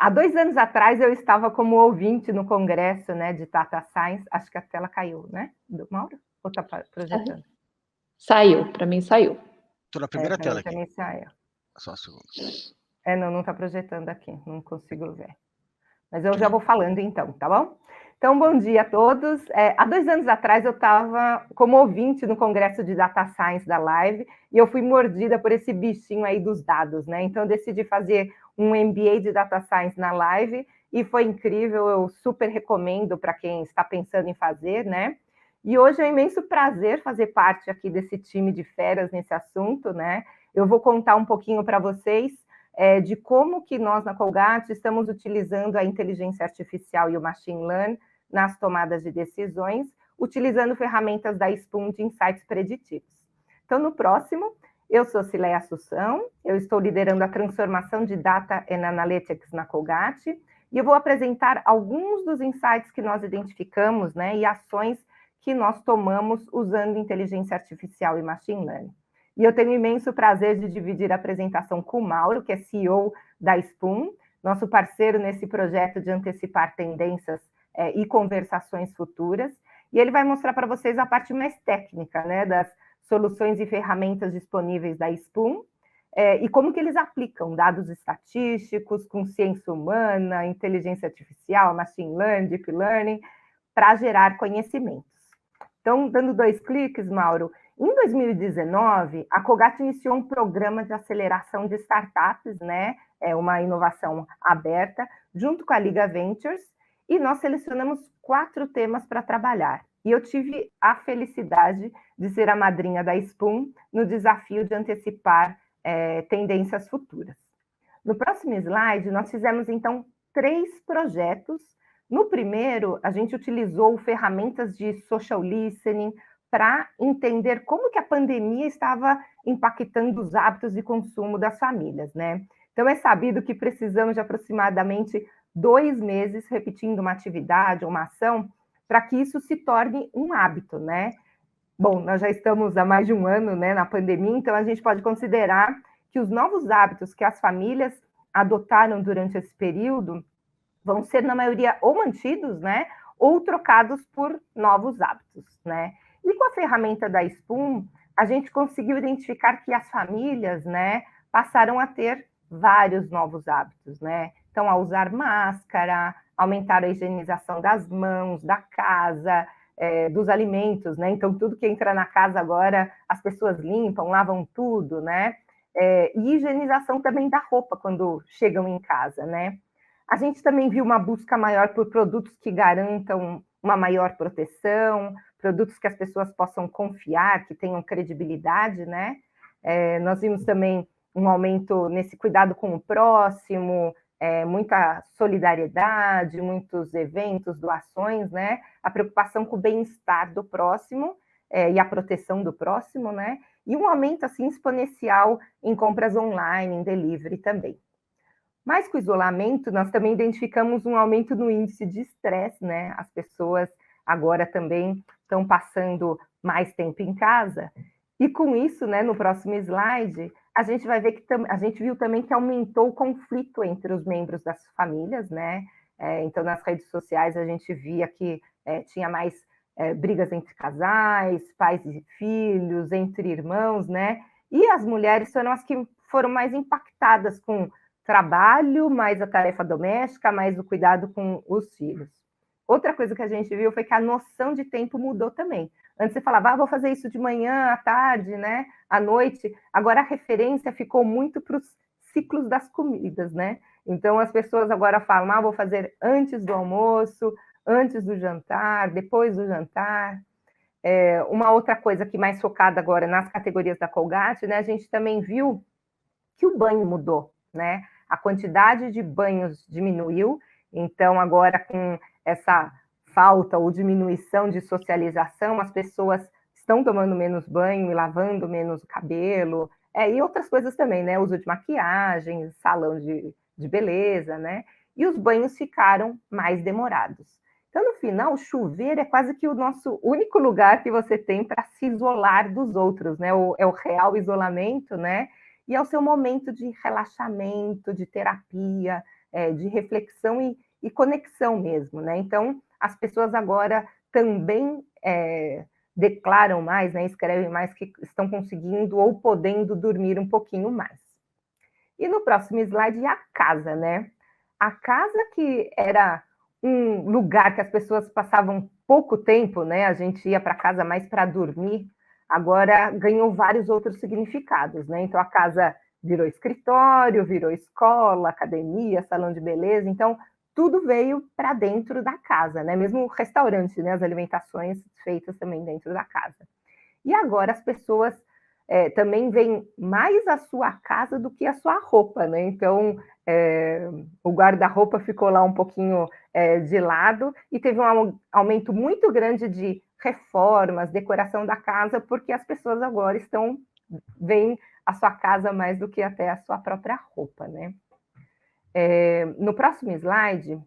Há 2 anos atrás, eu estava como ouvinte no congresso, né, de Data Science. Acho que a tela caiu, né, do Mauro? Ou está projetando? Saiu, para mim saiu. Estou na primeira tela aqui. Também saiu. Só um segundo. Não está projetando aqui, não consigo ver. Mas eu já vou falando então, tá bom? Então, bom dia a todos. Há 2 anos atrás, eu estava como ouvinte no Congresso de Data Science da Live, e eu fui mordida por esse bichinho aí dos dados, né? Então, eu decidi fazer um MBA de Data Science na Live, e foi incrível, eu super recomendo para quem está pensando em fazer, né? E hoje é um imenso prazer fazer parte aqui desse time de feras nesse assunto, né? Eu vou contar um pouquinho para vocês de como que nós, na Colgate, estamos utilizando a inteligência artificial e o machine learning nas tomadas de decisões, utilizando ferramentas da Spoon de insights preditivos. Então, no próximo, eu sou Cileia Assunção, eu estou liderando a transformação de Data and Analytics na Colgate, e eu vou apresentar alguns dos insights que nós identificamos, né, e ações que nós tomamos usando inteligência artificial e machine learning. E eu tenho imenso prazer de dividir a apresentação com o Mauro, que é CEO da Spoon, nosso parceiro nesse projeto de antecipar tendências e conversações futuras. E ele vai mostrar para vocês a parte mais técnica, né, das soluções e ferramentas disponíveis da Spoon, e como que eles aplicam dados estatísticos, com ciência humana, inteligência artificial, machine learning, deep learning, para gerar conhecimentos. Então, dando 2 cliques, Mauro, em 2019, a Colgate iniciou um programa de aceleração de startups, né? Uma inovação aberta, junto com a Liga Ventures, e nós selecionamos 4 temas para trabalhar. E eu tive a felicidade de ser a madrinha da Spoon no desafio de antecipar tendências futuras. No próximo slide, nós fizemos, então, 3 projetos. No primeiro, a gente utilizou ferramentas de social listening para entender como que a pandemia estava impactando os hábitos de consumo das famílias, né? Então, é sabido que precisamos de aproximadamente 2 meses repetindo uma atividade ou uma ação para que isso se torne um hábito, né? Bom, nós já estamos há mais de 1 ano, né, na pandemia, então a gente pode considerar que os novos hábitos que as famílias adotaram durante esse período vão ser, na maioria, ou mantidos, né, ou trocados por novos hábitos, né? E com a ferramenta da Spoon, a gente conseguiu identificar que as famílias, né, passaram a ter vários novos hábitos, né? Então, a usar máscara, aumentar a higienização das mãos, da casa, dos alimentos, né? Então, tudo que entra na casa agora, as pessoas limpam, lavam tudo, né? E higienização também da roupa quando chegam em casa, né? A gente também viu uma busca maior por produtos que garantam uma maior proteção, produtos que as pessoas possam confiar, que tenham credibilidade, né? Nós vimos também um aumento nesse cuidado com o próximo, muita solidariedade, muitos eventos, doações, né? A preocupação com o bem-estar do próximo e a proteção do próximo, né? E um aumento, assim, exponencial em compras online, em delivery também. Mas com o isolamento, nós também identificamos um aumento no índice de estresse, né? As pessoas agora também estão passando mais tempo em casa. E com isso, né, no próximo slide, a gente vai ver que a gente viu também que aumentou o conflito entre os membros das famílias, né? Então, nas redes sociais, a gente via que tinha mais brigas entre casais, pais e filhos, entre irmãos, né? E as mulheres foram as que foram mais impactadas com trabalho, mais a tarefa doméstica, mais o cuidado com os filhos. Outra coisa que a gente viu foi que a noção de tempo mudou também. Antes você falava, vou fazer isso de manhã, à tarde, né, à noite. Agora a referência ficou muito para os ciclos das comidas, né? Então as pessoas agora falam, vou fazer antes do almoço, antes do jantar, depois do jantar. Uma outra coisa que mais focada agora nas categorias da Colgate, né, a gente também viu que o banho mudou, né? A quantidade de banhos diminuiu, então agora com essa falta ou diminuição de socialização, as pessoas estão tomando menos banho e lavando menos o cabelo, e outras coisas também, né? Uso de maquiagem, salão de beleza, né? E os banhos ficaram mais demorados. Então, no final, chuveiro é quase que o nosso único lugar que você tem para se isolar dos outros, né? É o real isolamento, né? E é o seu momento de relaxamento, de terapia, de reflexão e conexão mesmo, né? Então, as pessoas agora também declaram mais, né, escrevem mais que estão conseguindo ou podendo dormir um pouquinho mais. E no próximo slide, a casa, né? A casa que era um lugar que as pessoas passavam pouco tempo, né? A gente ia para casa mais para dormir, agora ganhou vários outros significados, né? Então, a casa virou escritório, virou escola, academia, salão de beleza, então tudo veio para dentro da casa, né? Mesmo o restaurante, né? As alimentações feitas também dentro da casa. E agora as pessoas também veem mais a sua casa do que a sua roupa, né? Então, o guarda-roupa ficou lá um pouquinho de lado e teve um aumento muito grande de reformas, decoração da casa, porque as pessoas agora veem a sua casa mais do que até a sua própria roupa, né? No próximo slide,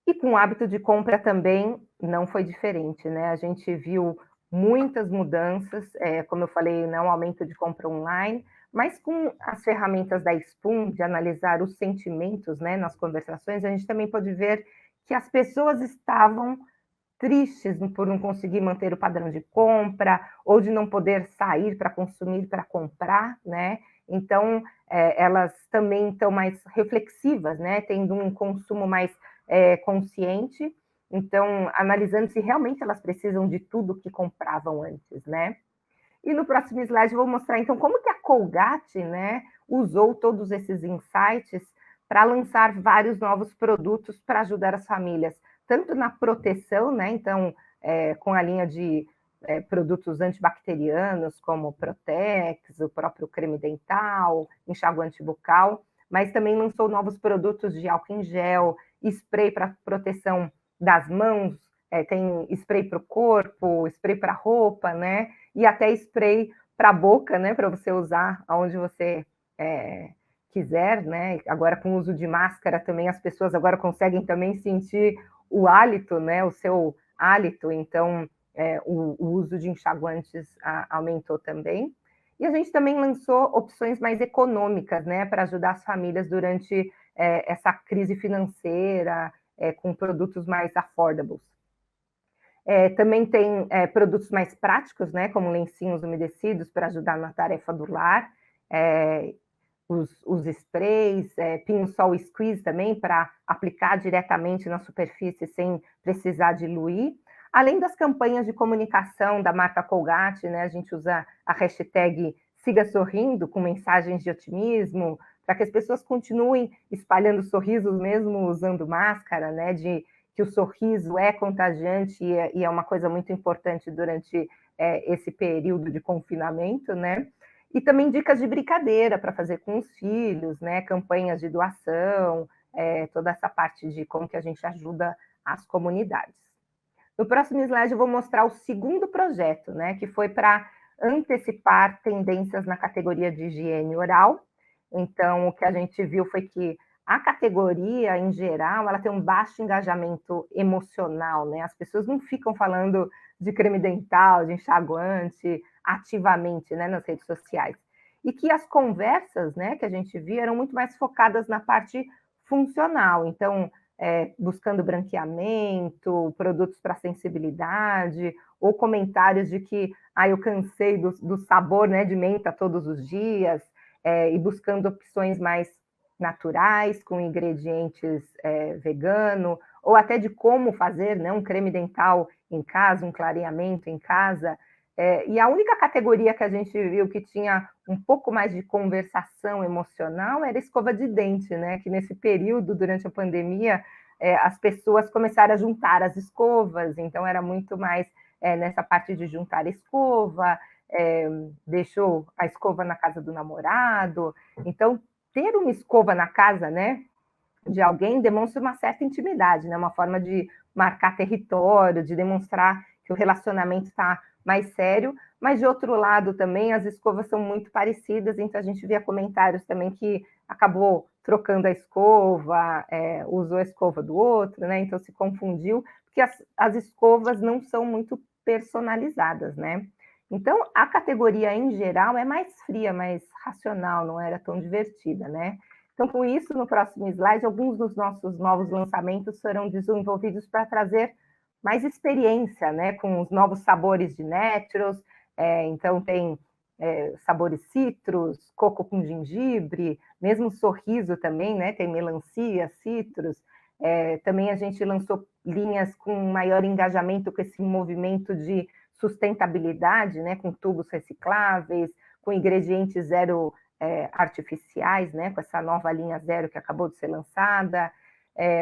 e com o hábito de compra também não foi diferente, né? A gente viu muitas mudanças, como eu falei, não aumento de compra online, mas com as ferramentas da Spoon, de analisar os sentimentos, né, nas conversações, a gente também pode ver que as pessoas estavam tristes por não conseguir manter o padrão de compra, ou de não poder sair para consumir, para comprar, né? Então, elas também estão mais reflexivas, né? Tendo um consumo mais consciente, então, analisando se realmente elas precisam de tudo que compravam antes, né? E no próximo slide eu vou mostrar, então, como que a Colgate, né, usou todos esses insights para lançar vários novos produtos para ajudar as famílias, tanto na proteção, né, então, com a linha de produtos antibacterianos, como o Protex, o próprio creme dental, enxaguante bucal, mas também lançou novos produtos de álcool em gel, spray para proteção das mãos, tem spray para o corpo, spray para roupa, né? E até spray para a boca, né? Para você usar onde você quiser, né? Agora, com o uso de máscara também, as pessoas agora conseguem também sentir o hálito, né? O seu hálito, então o uso de enxaguantes aumentou também. E a gente também lançou opções mais econômicas, né? Para ajudar as famílias durante essa crise financeira, com produtos mais affordables. Também tem produtos mais práticos, né, como lencinhos umedecidos para ajudar na tarefa do lar, os sprays, pinho-sol squeeze também para aplicar diretamente na superfície sem precisar diluir. Além das campanhas de comunicação da marca Colgate, né, a gente usa a hashtag Siga Sorrindo, com mensagens de otimismo, para que as pessoas continuem espalhando sorrisos mesmo usando máscara, né, de que o sorriso é contagiante e é uma coisa muito importante durante esse período de confinamento, né? E também dicas de brincadeira para fazer com os filhos, né? Campanhas de doação, toda essa parte de como que a gente ajuda as comunidades. No próximo slide eu vou mostrar o segundo projeto, né? Que foi para antecipar tendências na categoria de higiene oral. Então, o que a gente viu foi que a categoria, em geral, ela tem um baixo engajamento emocional, né? As pessoas não ficam falando de creme dental, de enxaguante, ativamente, né, nas redes sociais. E que as conversas, né, que a gente via eram muito mais focadas na parte funcional. Então, buscando branqueamento, produtos para sensibilidade, ou comentários de que eu cansei do sabor, né, de menta todos os dias, e buscando opções mais naturais, com ingredientes vegano, ou até de como fazer, né, um creme dental em casa, um clareamento em casa. E a única categoria que a gente viu que tinha um pouco mais de conversação emocional era a escova de dente, né? Que nesse período, durante a pandemia, as pessoas começaram a juntar as escovas, então era muito mais nessa parte de juntar escova, deixou a escova na casa do namorado. Então, ter uma escova na casa, né, de alguém demonstra uma certa intimidade, né? Uma forma de marcar território, de demonstrar que o relacionamento está mais sério, mas de outro lado também as escovas são muito parecidas, então a gente via comentários também que acabou trocando a escova, usou a escova do outro, né? Então se confundiu, porque as escovas não são muito personalizadas, né? Então a categoria em geral é mais fria, mais racional, não era tão divertida, né? Então, com isso, no próximo slide, alguns dos nossos novos lançamentos serão desenvolvidos para trazer mais experiência, né, com os novos sabores de Naturals. Então, tem sabores citros, coco com gengibre, mesmo sorriso também, né, tem melancia, citros. Também a gente lançou linhas com maior engajamento com esse movimento de sustentabilidade, né, com tubos recicláveis, com ingredientes zero artificiais, né, com essa nova linha zero que acabou de ser lançada,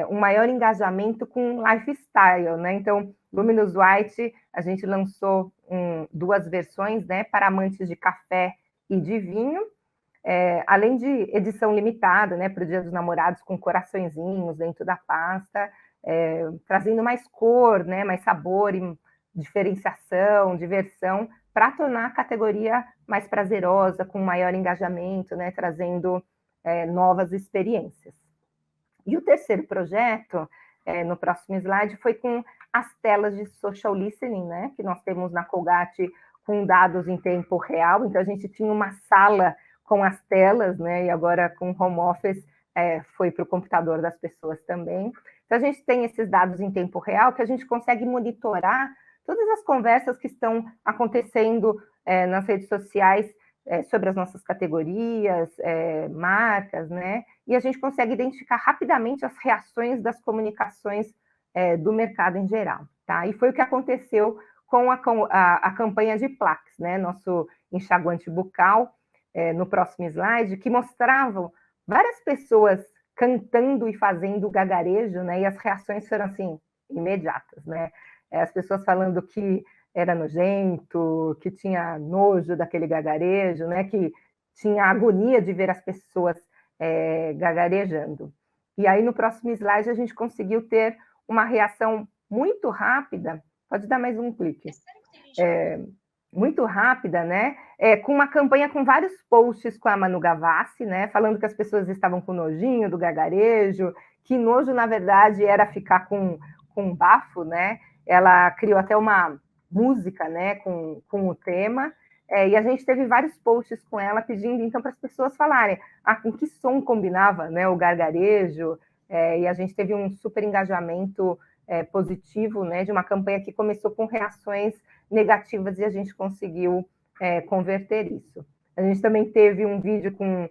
um maior engajamento com lifestyle, né? Então, Luminous White, a gente lançou 2 versões, né, para amantes de café e de vinho, além de edição limitada, né, para o Dia dos Namorados, com coraçõezinhos dentro da pasta, trazendo mais cor, né, mais sabor e diferenciação, diversão, para tornar a categoria mais prazerosa, com maior engajamento, né, trazendo novas experiências. E o terceiro projeto, no próximo slide, foi com as telas de social listening, né, que nós temos na Colgate com dados em tempo real. Então, a gente tinha uma sala com as telas, né, e agora com home office foi para o computador das pessoas também. Então, a gente tem esses dados em tempo real que a gente consegue monitorar todas as conversas que estão acontecendo nas redes sociais sobre as nossas categorias, marcas, né? E a gente consegue identificar rapidamente as reações das comunicações do mercado em geral, tá? E foi o que aconteceu com a campanha de Plaques, né? Nosso enxaguante bucal, no próximo slide, que mostravam várias pessoas cantando e fazendo gagarejo, né? E as reações foram, assim, imediatas, né? As pessoas falando que era nojento, que tinha nojo daquele gagarejo, né? Que tinha agonia de ver as pessoas gagarejando. E aí, no próximo slide, a gente conseguiu ter uma reação muito rápida. Pode dar mais um clique. Muito rápida, né? Com uma campanha com vários posts com a Manu Gavassi, né? Falando que as pessoas estavam com nojinho do gagarejo, que nojo, na verdade, era ficar com um bafo, né? Ela criou até uma música, né, com o tema, e a gente teve vários posts com ela pedindo, então, para as pessoas falarem com que som combinava, né, o gargarejo, e a gente teve um super engajamento positivo, né, de uma campanha que começou com reações negativas e a gente conseguiu converter isso. A gente também teve um vídeo com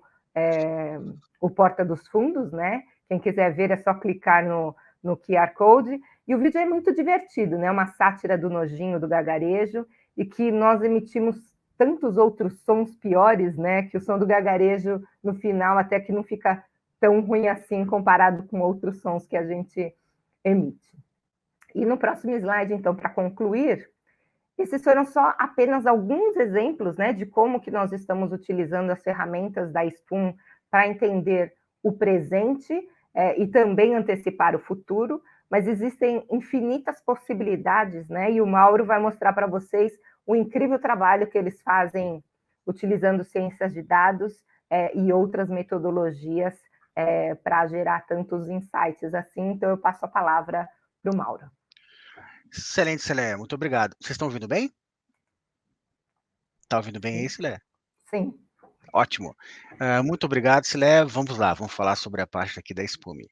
o Porta dos Fundos, né, quem quiser ver é só clicar no QR Code, e o vídeo é muito divertido, né? Uma sátira do nojinho, do gagarejo, e que nós emitimos tantos outros sons piores, né? Que o som do gagarejo, no final, até que não fica tão ruim assim comparado com outros sons que a gente emite. E no próximo slide, então, para concluir, esses foram só apenas alguns exemplos, né? De como que nós estamos utilizando as ferramentas da Spoon para entender o presente e também antecipar o futuro, mas existem infinitas possibilidades, né? E o Mauro vai mostrar para vocês o incrível trabalho que eles fazem utilizando ciências de dados e outras metodologias para gerar tantos insights assim. Então, eu passo a palavra para o Mauro. Excelente, Celé. Muito obrigado. Vocês estão ouvindo bem? Está ouvindo bem aí, Celé? Sim. Ótimo. Muito obrigado, Celé. Vamos lá, vamos falar sobre a parte aqui da Spume.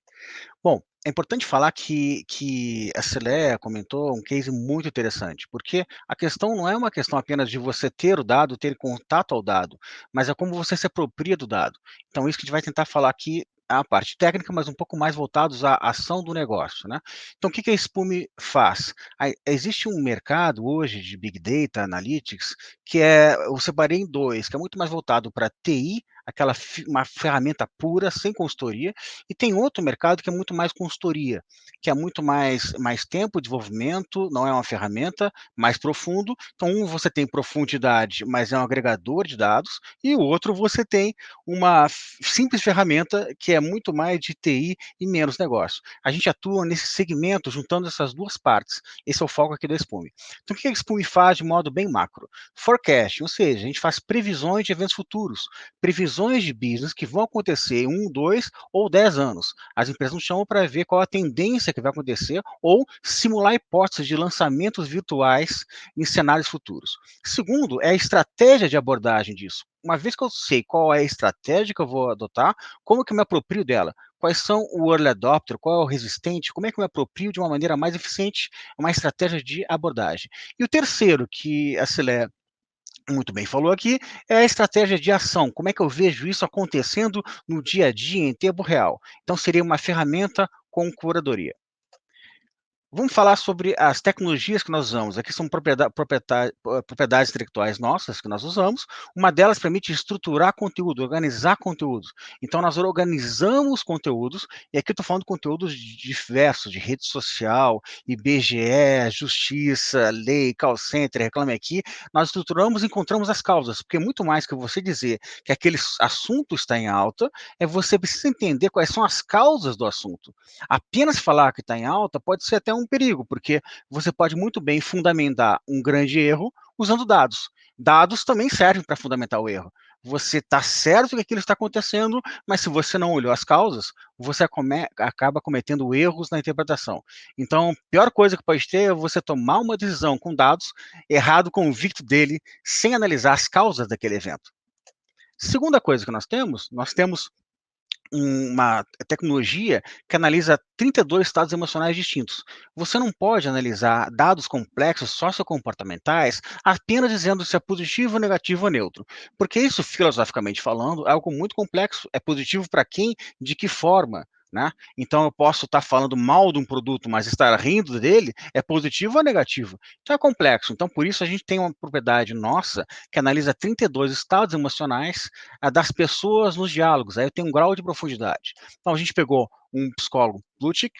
Bom, é importante falar que a Celé comentou um case muito interessante, porque a questão não é uma questão apenas de você ter o dado, ter contato ao dado, mas é como você se apropria do dado. Então, isso que a gente vai tentar falar aqui é a parte técnica, mas um pouco mais voltados à ação do negócio, né? Então, o que a Spume faz? Existe um mercado hoje de Big Data Analytics que eu separei em 2, que é muito mais voltado para TI, uma ferramenta pura, sem consultoria, e tem outro mercado que é muito mais consultoria, que é muito mais tempo de desenvolvimento, não é uma ferramenta, mais profundo. Então, você tem profundidade, mas é um agregador de dados, e o outro você tem uma simples ferramenta que é muito mais de TI e menos negócio. A gente atua nesse segmento, juntando essas duas partes. Esse é o foco aqui da Spume. Então, o que a Spume faz de modo bem macro? Forecast, ou seja, a gente faz previsões de eventos futuros, previsões previsões de business que vão acontecer em 1, 2 ou 10 anos. As empresas nos chamam para ver qual a tendência que vai acontecer ou simular hipóteses de lançamentos virtuais em cenários futuros. Segundo, é a estratégia de abordagem disso. Uma vez que eu sei qual é a estratégia que eu vou adotar, como que eu me aproprio dela? Quais são o early adopter, qual é o resistente, como é que eu me aproprio de uma maneira mais eficiente, uma estratégia de abordagem. E o terceiro, que a Celé muito bem falou aqui, é a estratégia de ação. Como é que eu vejo isso acontecendo no dia a dia, em tempo real? Então, seria uma ferramenta com curadoria. Vamos falar sobre as tecnologias que nós usamos. Aqui são propriedades intelectuais nossas que nós usamos. Uma delas permite estruturar conteúdo, organizar conteúdos. Então, nós organizamos conteúdos, e aqui eu estou falando de conteúdos diversos, de rede social, IBGE, Justiça, Lei, Call Center, Reclame Aqui. Nós estruturamos e encontramos as causas, porque muito mais que você dizer que aquele assunto está em alta, você precisa entender quais são as causas do assunto. Apenas falar que está em alta pode ser até um perigo, porque você pode muito bem fundamentar um grande erro usando dados. Dados também servem para fundamentar o erro. Você está certo que aquilo está acontecendo, mas se você não olhou as causas, você acaba cometendo erros na interpretação. Então, a pior coisa que pode ter é você tomar uma decisão com dados, errado convicto dele, sem analisar as causas daquele evento. Segunda coisa que nós temos uma tecnologia que analisa 32 estados emocionais distintos. Você não pode analisar dados complexos sociocomportamentais apenas dizendo se é positivo, negativo ou neutro, porque isso, filosoficamente falando, é algo muito complexo. É positivo para quem, de que forma, né? Então eu posso estar falando mal de um produto, mas estar rindo dele é positivo ou negativo? Então é complexo. Então por isso a gente tem uma propriedade nossa que analisa 32 estados emocionais das pessoas nos diálogos. Aí tem um grau de profundidade. Então a gente pegou um psicólogo, Plutchik,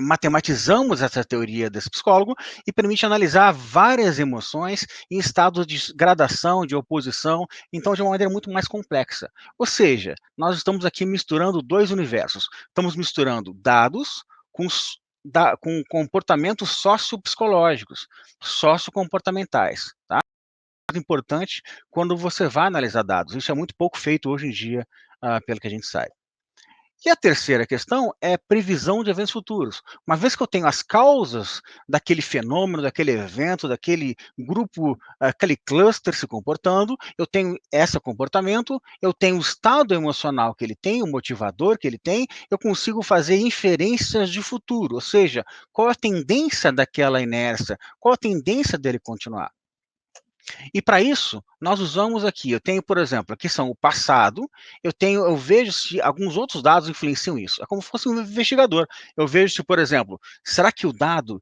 matematizamos essa teoria desse psicólogo e permite analisar várias emoções em estado de gradação, de oposição, então de uma maneira muito mais complexa. Ou seja, nós estamos aqui misturando dois universos. Estamos misturando dados com comportamentos sociopsicológicos, sociocomportamentais, tá? Importante quando você vai analisar dados. Isso é muito pouco feito hoje em dia, pelo que a gente sabe. E a terceira questão é previsão de eventos futuros. Uma vez que eu tenho as causas daquele fenômeno, daquele evento, daquele grupo, aquele cluster se comportando, eu tenho esse comportamento, eu tenho o estado emocional que ele tem, o motivador que ele tem, eu consigo fazer inferências de futuro, ou seja, qual a tendência daquela inércia, qual a tendência dele continuar. E para isso, nós usamos aqui, eu tenho, por exemplo, aqui são o passado, eu vejo se alguns outros dados influenciam isso. É como se fosse um investigador. Eu vejo se, por exemplo, será que o dado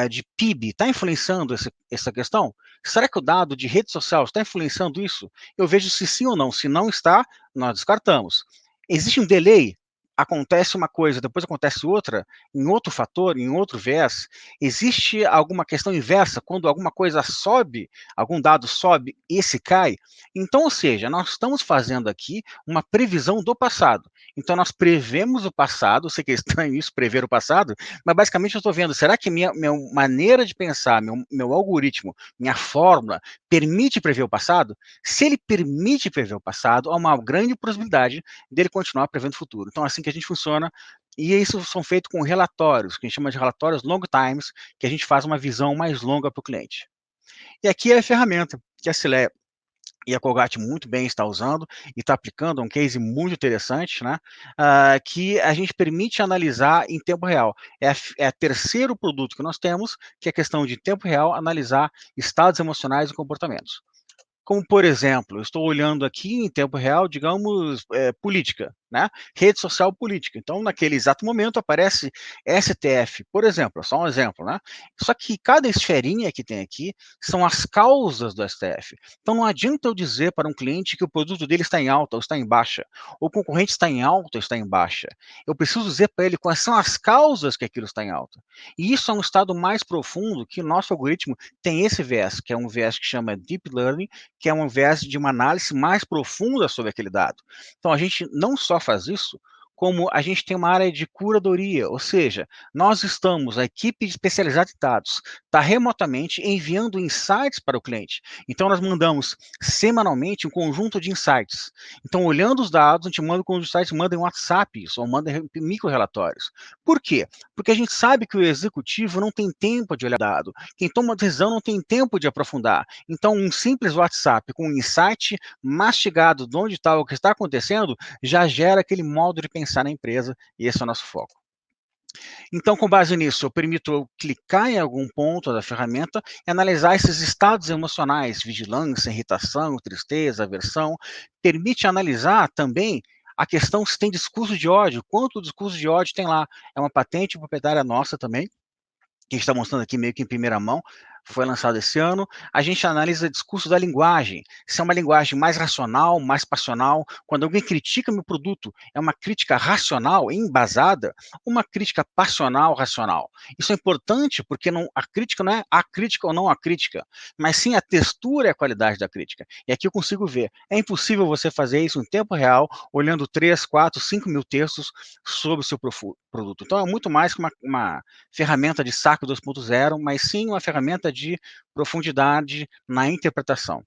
de PIB está influenciando essa questão? Será que o dado de rede social está influenciando isso? Eu vejo se sim ou não. Se não está, nós descartamos. Existe um delay? Acontece uma coisa, depois acontece outra, em outro fator, em outro viés. Existe alguma questão inversa, quando alguma coisa sobe, algum dado sobe, esse cai? Então, ou seja, nós estamos fazendo aqui uma previsão do passado. Então, nós prevemos o passado, sei que é estranho isso, prever o passado, mas basicamente eu estou vendo, será que minha maneira de pensar, meu algoritmo, minha fórmula, permite prever o passado? Se ele permite prever o passado, há uma grande possibilidade dele continuar prevendo o futuro. Então, assim que a gente funciona, e isso são feitos com relatórios, que a gente chama de relatórios long times, que a gente faz uma visão mais longa para o cliente. E aqui é a ferramenta que a Cileia e a Colgate muito bem está usando e está aplicando, um case muito interessante, né? Que a gente permite analisar em tempo real. É o terceiro produto que nós temos, que é a questão de tempo real, analisar estados emocionais e comportamentos. Como, por exemplo, eu estou olhando aqui em tempo real, digamos, política, né? Rede social política. Então, naquele exato momento, aparece STF, por exemplo, só um exemplo, né? Só que cada esferinha que tem aqui são as causas do STF. Então, não adianta eu dizer para um cliente que o produto dele está em alta ou está em baixa, ou o concorrente está em alta ou está em baixa. Eu preciso dizer para ele quais são as causas que aquilo está em alta. E isso é um estado mais profundo que o nosso algoritmo tem esse viés, que é um viés que chama Deep Learning, que é um viés de uma análise mais profunda sobre aquele dado. Então, a gente não só faz isso, como a gente tem uma área de curadoria, ou seja, nós estamos, a equipe especializada em dados, está remotamente enviando insights para o cliente. Então, nós mandamos semanalmente um conjunto de insights. Então, olhando os dados, a gente manda um conjunto de insights, manda em WhatsApp isso, ou manda micro-relatórios. Por quê? Porque a gente sabe que o executivo não tem tempo de olhar dado. Quem toma decisão não tem tempo de aprofundar. Então, um simples WhatsApp com um insight mastigado de onde está o que está acontecendo, já gera aquele modo de pensar na empresa, e esse é o nosso foco. Então, com base nisso, eu permito eu clicar em algum ponto da ferramenta e analisar esses estados emocionais, vigilância, irritação, tristeza, aversão. Permite analisar também a questão se tem discurso de ódio, quanto discurso de ódio tem lá. É uma patente proprietária nossa também, que a gente está mostrando aqui meio que em primeira mão, foi lançado esse ano. A gente analisa discurso da linguagem, se é uma linguagem mais racional, mais passional. Quando alguém critica meu produto, é uma crítica racional, embasada, uma crítica passional, racional. Isso é importante porque a crítica não é a crítica ou não a crítica, mas sim a textura e a qualidade da crítica. E aqui eu consigo ver, é impossível você fazer isso em tempo real, olhando 3, 4, 5 mil textos sobre o seu produto. Então é muito mais que uma ferramenta de saque 2.0, mas sim uma ferramenta de profundidade na interpretação.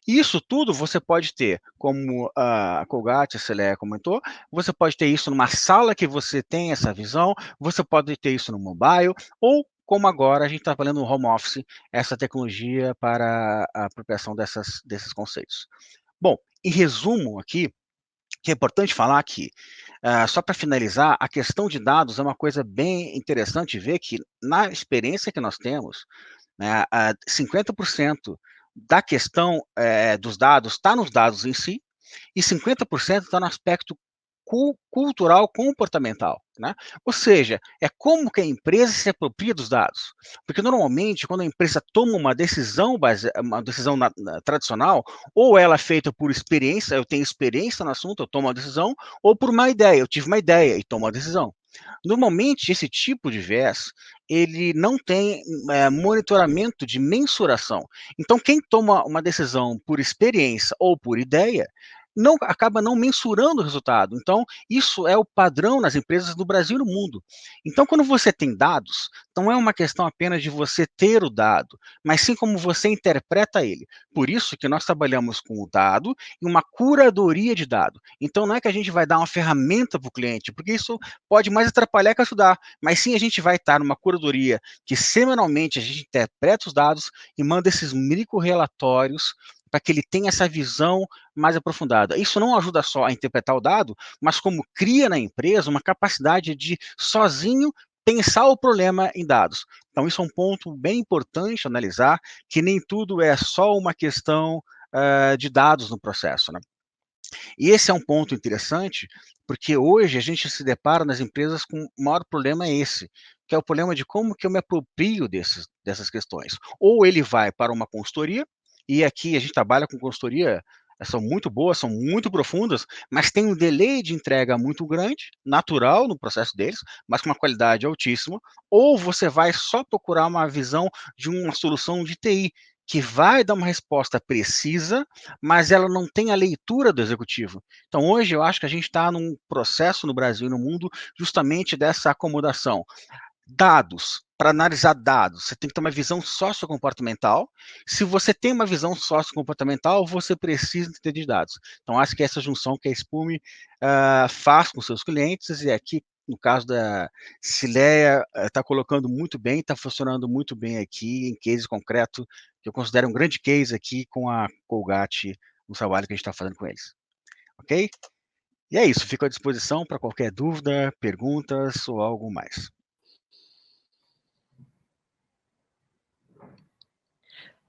Isso tudo você pode ter, como a Colgate, a Celé comentou, você pode ter isso numa sala que você tem essa visão, você pode ter isso no mobile, ou como agora a gente está falando no home office, essa tecnologia para a apropriação desses conceitos. Bom, em resumo aqui, que é importante falar que, só para finalizar, a questão de dados é uma coisa bem interessante ver que, na experiência que nós temos, né, 50% da questão dos dados está nos dados em si, e 50% está no aspecto cultural comportamental, né? Ou seja, é como que a empresa se apropria dos dados. Porque normalmente, quando a empresa toma uma decisão tradicional, ou ela é feita por experiência, eu tenho experiência no assunto, eu tomo uma decisão, ou por uma ideia, eu tive uma ideia e tomo uma decisão. Normalmente, esse tipo de viés, ele não tem monitoramento de mensuração. Então, quem toma uma decisão por experiência ou por ideia, acaba não mensurando o resultado. Então, isso é o padrão nas empresas do Brasil e no mundo. Então, quando você tem dados, não é uma questão apenas de você ter o dado, mas sim como você interpreta ele. Por isso que nós trabalhamos com o dado e uma curadoria de dado. Então, não é que a gente vai dar uma ferramenta para o cliente, porque isso pode mais atrapalhar que ajudar, mas sim a gente vai estar numa curadoria que semanalmente a gente interpreta os dados e manda esses micro-relatórios para que ele tenha essa visão mais aprofundada. Isso não ajuda só a interpretar o dado, mas como cria na empresa uma capacidade de, sozinho, pensar o problema em dados. Então, isso é um ponto bem importante analisar, que nem tudo é só uma questão de dados no processo, né? E esse é um ponto interessante, porque hoje a gente se depara nas empresas com o maior problema é esse, que é o problema de como que eu me aproprio dessas questões. Ou ele vai para uma consultoria, e aqui a gente trabalha com consultoria, são muito boas, são muito profundas, mas tem um delay de entrega muito grande, natural no processo deles, mas com uma qualidade altíssima, ou você vai só procurar uma visão de uma solução de TI, que vai dar uma resposta precisa, mas ela não tem a leitura do executivo. Então, hoje, eu acho que a gente está num processo no Brasil e no mundo justamente dessa acomodação. Dados, para analisar dados, você tem que ter uma visão sociocomportamental. Se você tem uma visão sociocomportamental, você precisa entender de dados. Então, acho que essa junção que a Spume faz com seus clientes, e aqui, no caso da Cileia, está colocando muito bem, está funcionando muito bem aqui, em case concreto, que eu considero um grande case aqui com a Colgate, no trabalho que a gente está fazendo com eles. Ok? E é isso, fico à disposição para qualquer dúvida, perguntas ou algo mais.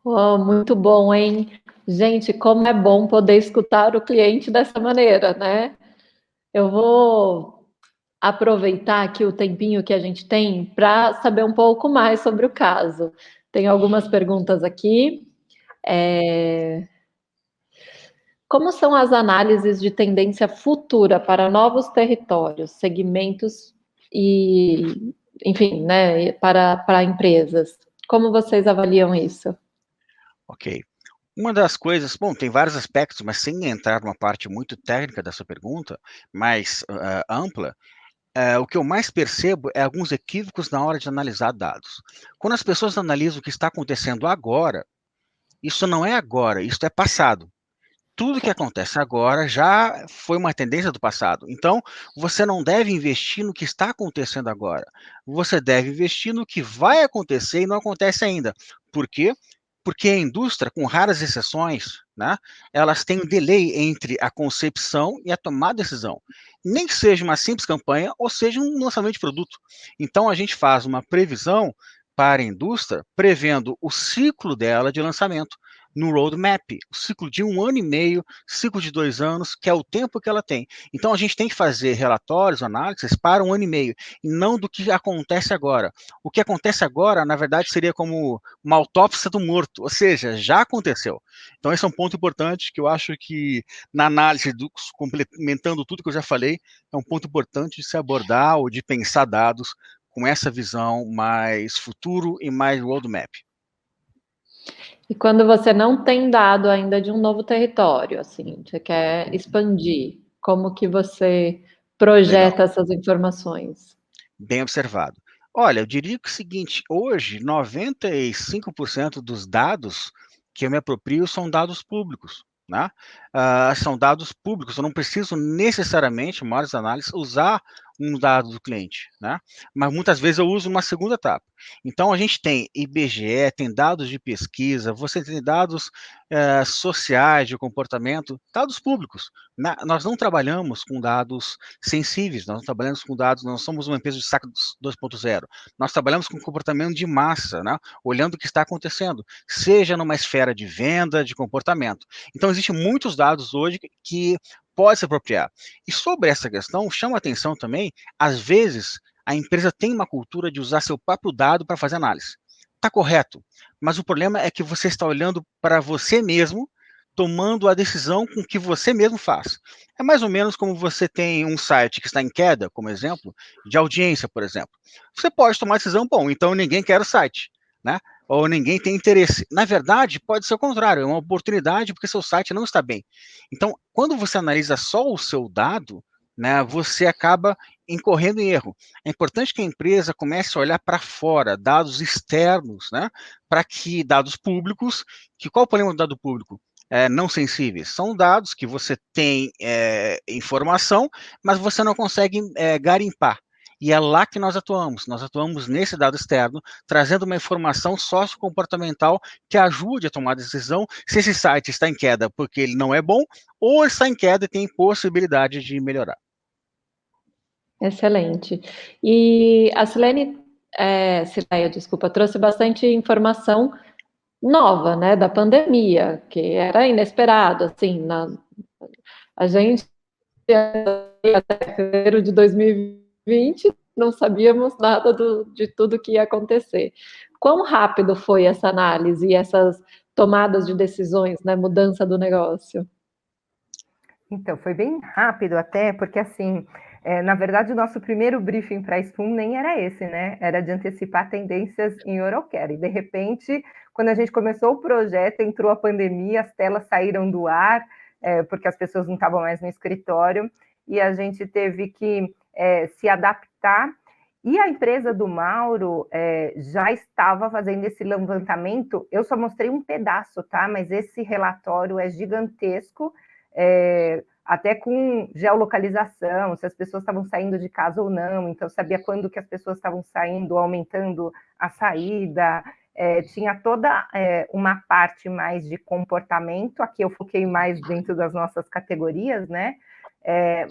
Oh, muito bom, hein? Gente, como é bom poder escutar o cliente dessa maneira, né? Eu vou aproveitar aqui o tempinho que a gente tem para saber um pouco mais sobre o caso. Tem algumas perguntas aqui. Como são as análises de tendência futura para novos territórios, segmentos e, enfim, né, para empresas? Como vocês avaliam isso? Ok. Uma das coisas, bom, tem vários aspectos, mas sem entrar numa parte muito técnica da sua pergunta, mais ampla, o que eu mais percebo é alguns equívocos na hora de analisar dados. Quando as pessoas analisam o que está acontecendo agora, isso não é agora, isso é passado. Tudo que acontece agora já foi uma tendência do passado. Então, você não deve investir no que está acontecendo agora. Você deve investir no que vai acontecer e não acontece ainda. Por quê? Porque a indústria, com raras exceções, né, elas têm um delay entre a concepção e a tomada de decisão. Nem que seja uma simples campanha ou seja um lançamento de produto. Então, a gente faz uma previsão para a indústria, prevendo o ciclo dela de lançamento no roadmap, o ciclo de 1 ano e meio, ciclo de 2 anos, que é o tempo que ela tem. Então, a gente tem que fazer relatórios, análises para 1 ano e meio, e não do que acontece agora. O que acontece agora, na verdade, seria como uma autópsia do morto, ou seja, já aconteceu. Então, esse é um ponto importante que eu acho que, na análise, complementando tudo que eu já falei, é um ponto importante de se abordar ou de pensar dados com essa visão mais futuro e mais roadmap. E quando você não tem dado ainda de um novo território, assim, você quer expandir, como que você Legal. projeta essas informações? Bem observado. Olha, eu diria que é o seguinte, hoje 95% dos dados que eu me aproprio são dados públicos, né? São dados públicos, eu não preciso necessariamente, em maiores análises, usar um dado do cliente, né? Mas muitas vezes eu uso uma segunda etapa. Então a gente tem IBGE, tem dados de pesquisa, você tem dados sociais de comportamento, dados públicos, né? Nós não trabalhamos com dados sensíveis, nós não trabalhamos com dados, nós somos uma empresa de saco 2.0, nós trabalhamos com comportamento de massa, né? Olhando o que está acontecendo, seja numa esfera de venda, de comportamento. Então, existem muitos dados hoje que pode se apropriar. E sobre essa questão, chama atenção também, às vezes, a empresa tem uma cultura de usar seu próprio dado para fazer análise. Está correto, mas o problema é que você está olhando para você mesmo, tomando a decisão com o que você mesmo faz. É mais ou menos como você tem um site que está em queda, como exemplo, de audiência, por exemplo. Você pode tomar a decisão, bom, então ninguém quer o site, né? Ou ninguém tem interesse. Na verdade, pode ser o contrário, é uma oportunidade porque seu site não está bem. Então, quando você analisa só o seu dado, né, você acaba incorrendo em erro. É importante que a empresa comece a olhar para fora, dados externos, né, para que dados públicos, que qual o problema do dado público? Não sensíveis. São dados que você tem informação, mas você não consegue garimpar. E é lá que nós atuamos. Nós atuamos nesse dado externo, trazendo uma informação sociocomportamental que ajude a tomar a decisão se esse site está em queda porque ele não é bom, ou está em queda e tem possibilidade de melhorar. Excelente. E a Cileia, desculpa, trouxe bastante informação nova, né, da pandemia, que era inesperado, assim, a gente até fevereiro de 2020 não sabíamos nada de tudo que ia acontecer. Quão rápido foi essa análise e essas tomadas de decisões, né, mudança do negócio? Então, foi bem rápido até, porque assim, na verdade, o nosso primeiro briefing para a Spum nem era esse, né? Era de antecipar tendências em Orocare. E, de repente, quando a gente começou o projeto, entrou a pandemia, as telas saíram do ar, porque as pessoas não estavam mais no escritório, e a gente teve que se adaptar. E a empresa do Mauro já estava fazendo esse levantamento, eu só mostrei um pedaço, tá? Mas esse relatório é gigantesco, até com geolocalização, se as pessoas estavam saindo de casa ou não, então sabia quando que as pessoas estavam saindo, aumentando a saída, tinha toda uma parte mais de comportamento, aqui eu foquei mais dentro das nossas categorias, né?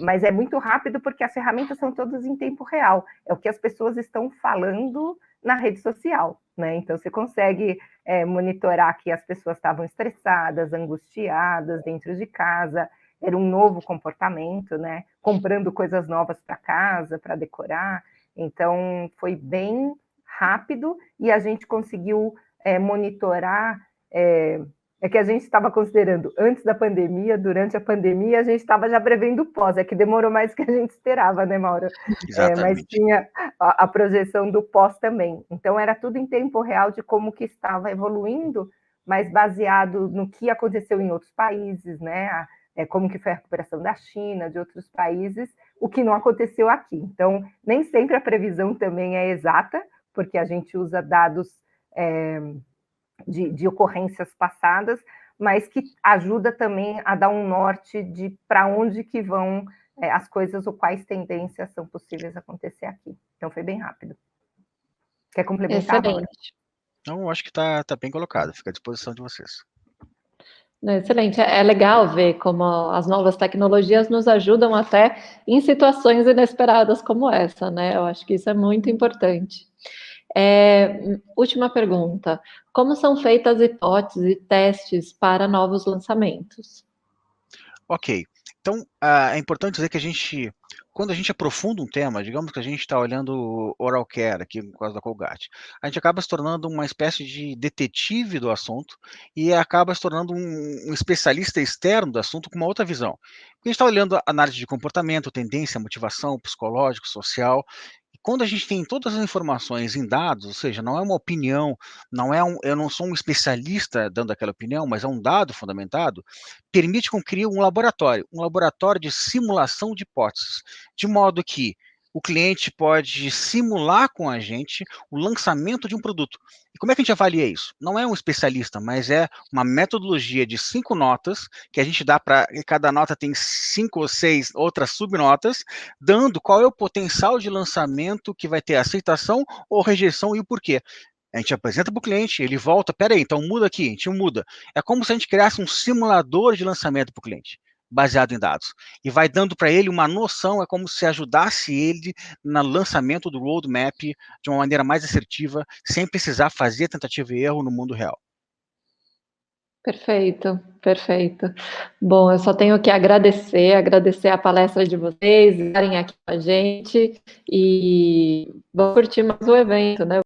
Mas é muito rápido porque as ferramentas são todas em tempo real, é o que as pessoas estão falando na rede social, né? Então você consegue monitorar que as pessoas estavam estressadas, angustiadas dentro de casa, era um novo comportamento, né? Comprando coisas novas para casa, para decorar. Então foi bem rápido e a gente conseguiu monitorar. É que a gente estava considerando antes da pandemia, durante a pandemia, a gente estava já prevendo o pós, é que demorou mais do que a gente esperava, né, Mauro? Mas Exatamente. tinha a projeção do pós também. Então, era tudo em tempo real de como que estava evoluindo mas baseado no que aconteceu em outros países, né? Como que foi a recuperação da China, de outros países, o que não aconteceu aqui. Então, nem sempre a previsão também é exata, porque a gente usa dados de ocorrências passadas, mas que ajuda também a dar um norte de para onde que vão as coisas ou quais tendências são possíveis acontecer aqui. Então, foi bem rápido. Quer complementar agora? Então, eu acho que está bem colocado, fica à disposição de vocês. Excelente, é legal ver como as novas tecnologias nos ajudam até em situações inesperadas como essa, né? Eu acho que isso é muito importante. Última pergunta, como são feitas hipóteses e testes para novos lançamentos? Ok, então é importante dizer que quando a gente aprofunda um tema, digamos que a gente está olhando oral care aqui no caso da Colgate, a gente acaba se tornando uma espécie de detetive do assunto e acaba se tornando um especialista externo do assunto com uma outra visão. Porque a gente está olhando a análise de comportamento, tendência, motivação, psicológico, social. E quando a gente tem todas as informações em dados, ou seja, não é uma opinião, eu não sou um especialista dando aquela opinião, mas é um dado fundamentado, permite que crie um laboratório de simulação de hipóteses, de modo que o cliente pode simular com a gente o lançamento de um produto. E como é que a gente avalia isso? Não é um especialista, mas é uma metodologia de 5 notas, que a gente dá para cada nota tem 5 ou 6 outras subnotas, dando qual é o potencial de lançamento que vai ter aceitação ou rejeição e o porquê. A gente apresenta para o cliente, ele volta, peraí, então muda aqui, a gente muda. É como se a gente criasse um simulador de lançamento para o cliente, baseado em dados. E vai dando para ele uma noção, é como se ajudasse ele no lançamento do roadmap de uma maneira mais assertiva, sem precisar fazer tentativa e erro no mundo real. Perfeito, perfeito. Bom, eu só tenho que agradecer a palestra de vocês, estarem aqui com a gente e vou curtir mais o evento, né?